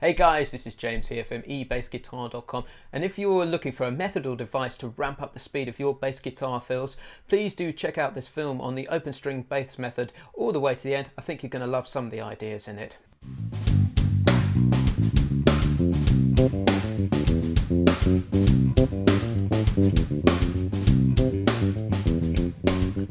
Hey guys, this is James here from eBassGuitar.com, and if you're looking for a method or device to ramp up the speed of your bass guitar fills, please do check out this film on the open string bass method all the way to the end. I think you're going to love some of the ideas in it.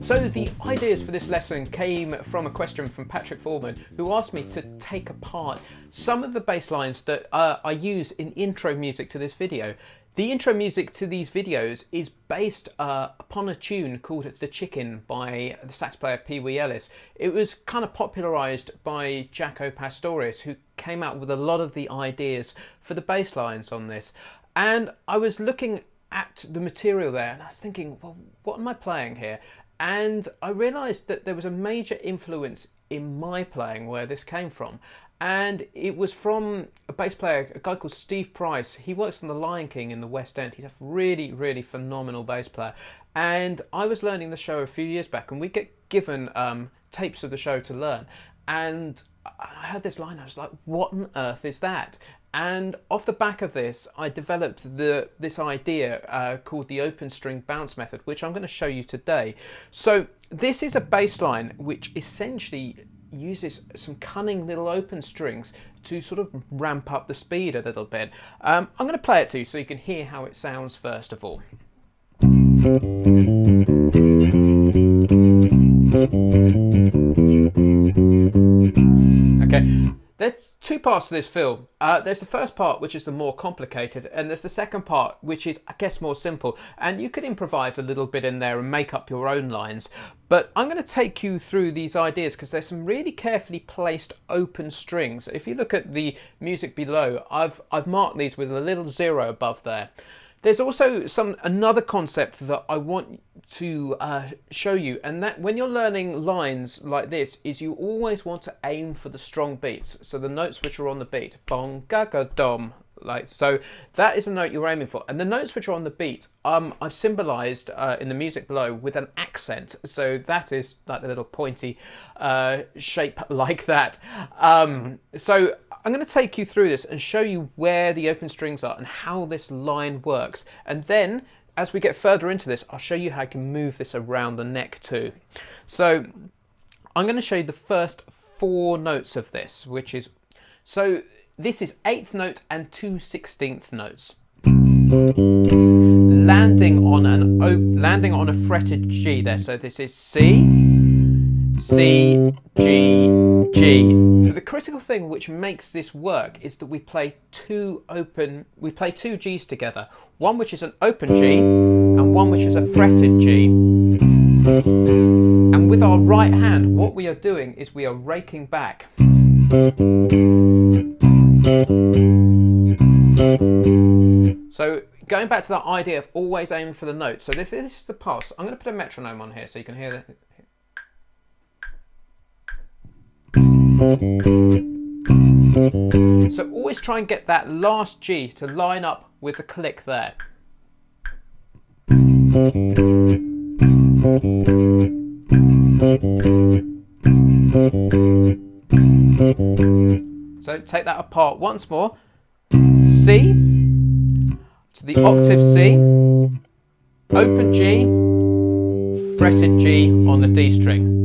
So the ideas for this lesson came from a question from Patrick Foreman, who asked me to take apart some of the bass lines that I use in intro music to this video. The intro music to these videos is based upon a tune called The Chicken by the sax player Pee Wee Ellis. It was kind of popularised by Jaco Pastorius, who came out with a lot of the ideas for the bass lines on this. And I was looking at the material there and I was thinking, well, what am I playing here? And I realised that there was a major influence in my playing where this came from. And it was from a bass player, a guy called Steve Price. He works on The Lion King in the West End. He's a really, really phenomenal bass player. And I was learning the show a few years back, and we get given tapes of the show to learn. And I heard this line, I was like, what on earth is that? And off the back of this, I developed this idea called the open string bounce method, which I'm going to show you today. So this is a bass line which essentially uses some cunning little open strings to sort of ramp up the speed a little bit. I'm going to play it to you so you can hear how it sounds first of all. Okay. There's two parts to this fill. There's the first part, which is the more complicated, and there's the second part, which is, I guess, more simple. And you could improvise a little bit in there and make up your own lines. But I'm going to take you through these ideas because there's some really carefully placed open strings. If you look at the music below, I've marked these with a little zero above there. There's also another concept that I want to show you, and that when you're learning lines like this is you always want to aim for the strong beats. So the notes which are on the beat, bong, ga, ga, dom, like so. That is the note you're aiming for, and the notes which are on the beat, I've symbolised in the music below with an accent. So that is like the little pointy shape like that. So I'm going to take you through this and show you where the open strings are and how this line works. And then, as we get further into this, I'll show you how I can move this around the neck too. So I'm going to show you the first 4 notes of this, which is, so this is 8th note and 2 16th notes. Landing on a fretted G there. So this is C, C, G, G. But the critical thing which makes this work is that we play two Gs together. One which is an open G and one which is a fretted G. And with our right hand, what we are doing is we are raking back. So going back to that idea of always aiming for the note. So if this is the pulse, I'm going to put a metronome on here so you can hear that. So always try and get that last G to line up with the click there. So take that apart once more. C to the octave C, open G, fretted G on the D string.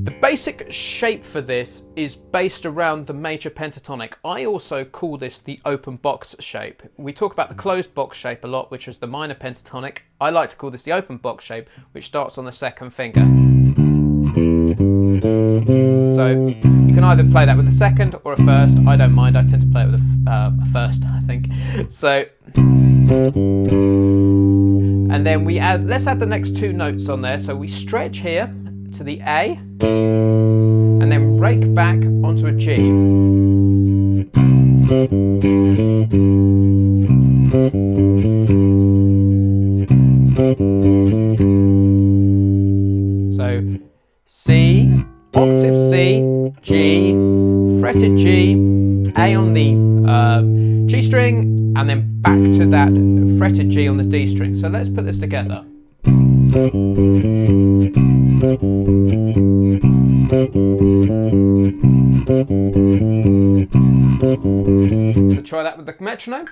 The basic shape for this is based around the major pentatonic. I also call this the open box shape. We talk about the closed box shape a lot, which is the minor pentatonic. I like to call this the open box shape, which starts on the 2nd finger. So you can either play that with a 2nd or a 1st. I don't mind. I tend to play it with a 1st, I think. So, and then let's add the next 2 notes on there. So we stretch here to the A, and then rake back onto a G. So C, octave C, G, fretted G, A on the G string, and then back to that fretted G on the D string. So let's put this together. So try that with the metronome.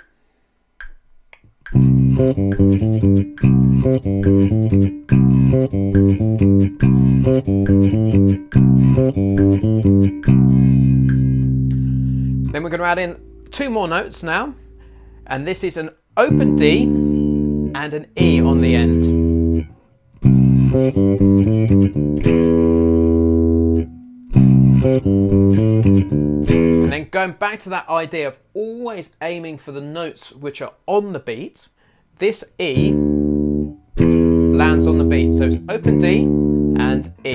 Then we're going to add in 2 more notes now, and this is an open D and an E on the end. And then going back to that idea of always aiming for the notes which are on the beat, this E lands on the beat. So it's open D and E.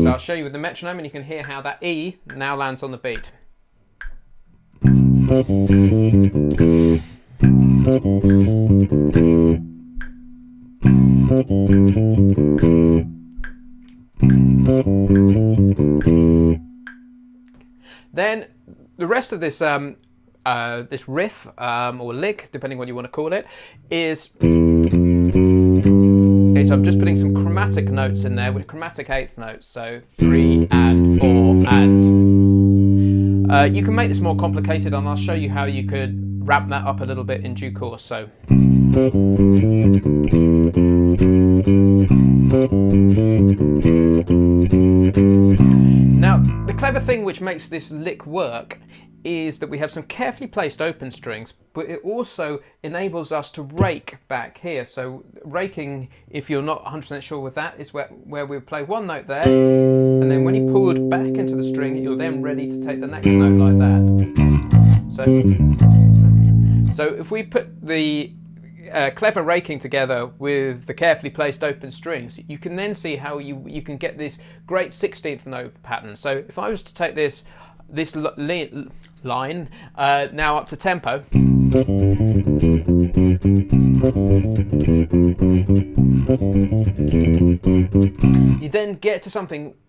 So I'll show you with the metronome and you can hear how that E now lands on the beat. Then the rest of this this riff or lick, depending what you want to call it, is so I'm just putting some chromatic notes in there with chromatic 8th notes, so 3 and 4 and. You can make this more complicated, and I'll show you how you could ramp that up a little bit in due course. So. Now, the clever thing which makes this lick work is that we have some carefully placed open strings, but it also enables us to rake back here. So raking, if you're not 100% sure with that, is where we play one note there, and then when you pull it back into the string, you're then ready to take the next note like that. So if we put the clever raking together with the carefully placed open strings, you can then see how you can get this great 16th note pattern. So if I was to take this line now up to tempo, you then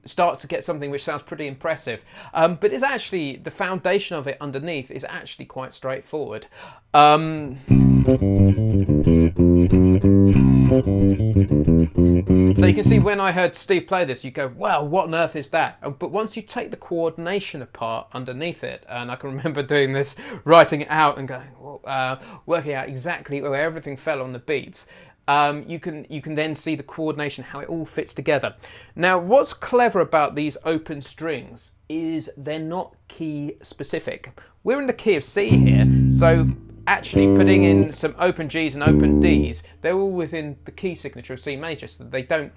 start to get something which sounds pretty impressive, but it's actually, the foundation of it underneath is actually quite straightforward. So you can see when I heard Steve play this, you go, wow, what on earth is that? But once you take the coordination apart underneath it, and I can remember doing this, writing it out and going, working out exactly where everything fell on the beats, you can then see the coordination, how it all fits together. Now, what's clever about these open strings is they're not key specific. We're in the key of C here, so actually putting in some open Gs and open Ds, they're all within the key signature of C major, so they don't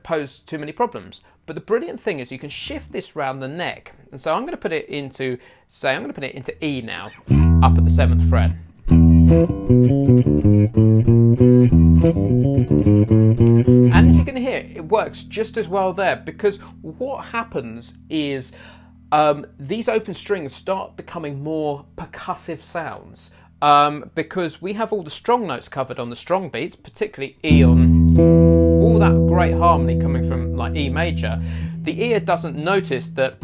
pose too many problems. But the brilliant thing is you can shift this round the neck, and so I'm going to put it into, E now, up at the 7th fret. And as you can hear, it works just as well there, because what happens is these open strings start becoming more percussive sounds, because we have all the strong notes covered on the strong beats, particularly E on all that great harmony coming from like E major. The ear doesn't notice that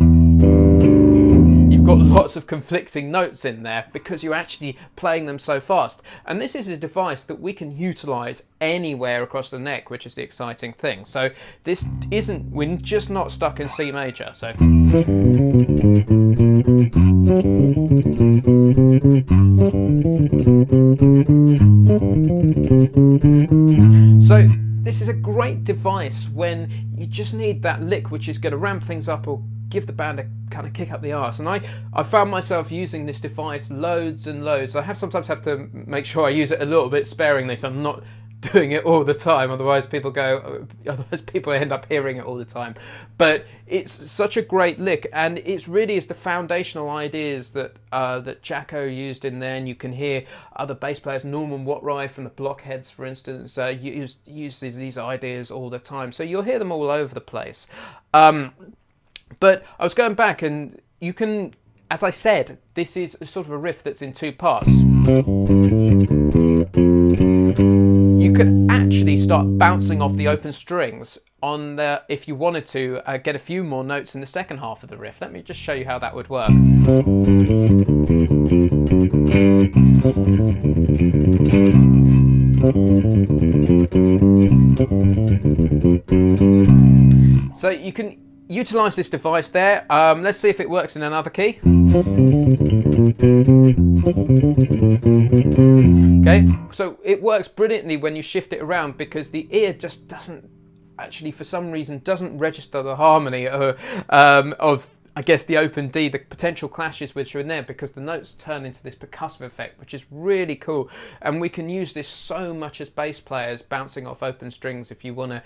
you've got lots of conflicting notes in there because you're actually playing them so fast. And this is a device that we can utilize anywhere across the neck, which is the exciting thing. So this isn't, we're just not stuck in C major. So this is a great device when you just need that lick which is going to ramp things up or give the band a kind of kick up the arse. And I found myself using this device loads and loads. I sometimes have to make sure I use it a little bit sparingly, so I'm not doing it all the time, otherwise people end up hearing it all the time. But it's such a great lick, and it really is the foundational ideas that that Jaco used in there. And you can hear other bass players, Norman Watright from the Blockheads, for instance, uses these ideas all the time. So you'll hear them all over the place. But I was going back, and you can, as I said, this is sort of a riff that's in 2 parts. You could actually start bouncing off the open strings on the, if you wanted to get a few more notes in the second half of the riff. Let me just show you how that would work. So you can utilize this device there. Let's see if it works in another key. Okay, so it works brilliantly when you shift it around, because the ear just doesn't actually, for some reason, doesn't register the harmony of, I guess, the open D, the potential clashes which are in there, because the notes turn into this percussive effect, which is really cool. And we can use this so much as bass players, bouncing off open strings, if you want to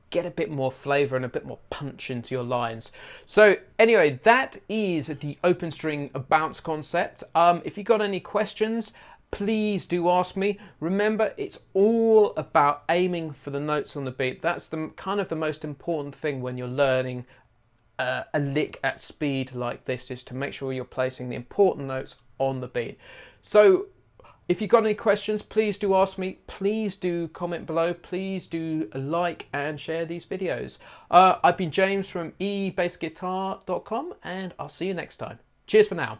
get a bit more flavour and a bit more punch into your lines. So anyway, that is the open string bounce concept. If you got any questions, please do ask me. Remember, it's all about aiming for the notes on the beat. That's the kind of the most important thing when you're learning a lick at speed like this, is to make sure you're placing the important notes on the beat. So if you've got any questions, please do ask me. Please do comment below. Please do like and share these videos. I've been James from eBassGuitar.com, and I'll see you next time. Cheers for now.